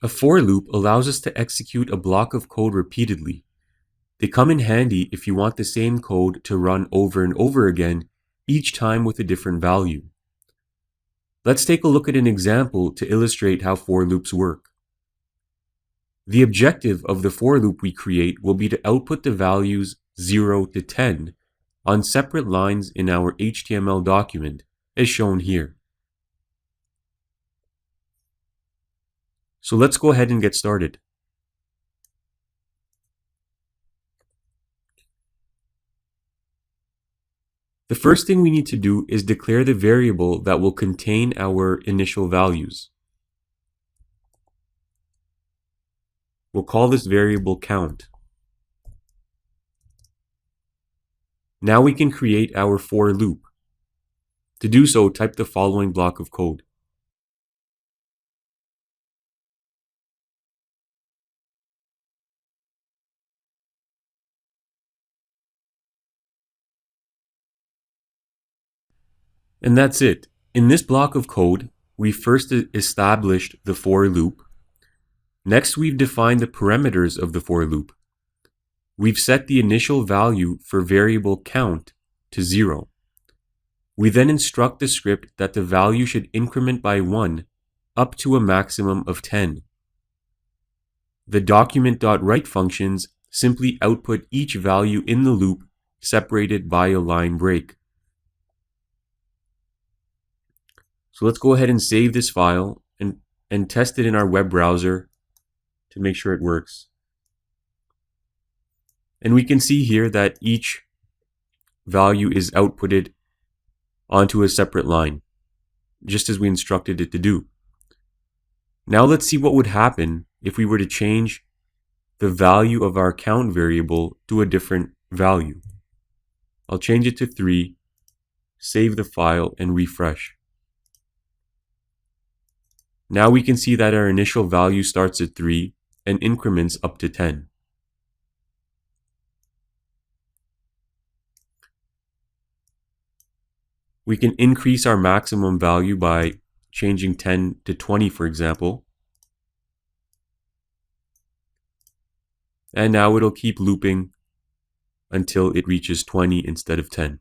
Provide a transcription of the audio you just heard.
A for loop allows us to execute a block of code repeatedly. They come in handy if you want the same code to run over and over again, each time with a different value. Let's take a look at an example to illustrate how for loops work. The objective of the for loop we create will be to output the values 0 to 10 on separate lines in our HTML document, as shown here. So let's go ahead and get started. The first thing we need to do is declare the variable that will contain our initial values. We'll call this variable count. Now we can create our for loop. To do so, type the following block of code. And that's it. In this block of code, we first established the for loop. Next, we've defined the parameters of the for loop. We've set the initial value for variable count to 0. We then instruct the script that the value should increment by 1 up to a maximum of 10. The document.write functions simply output each value in the loop separated by a line break. So let's go ahead and save this file and test it in our web browser to make sure it works. And we can see here that each value is outputted onto a separate line, just as we instructed it to do. Now let's see what would happen if we were to change the value of our count variable to a different value. I'll change it to 3, save the file, and refresh. Now we can see that our initial value starts at 3 and increments up to 10. We can increase our maximum value by changing 10 to 20, for example. And now it'll keep looping until it reaches 20 instead of 10.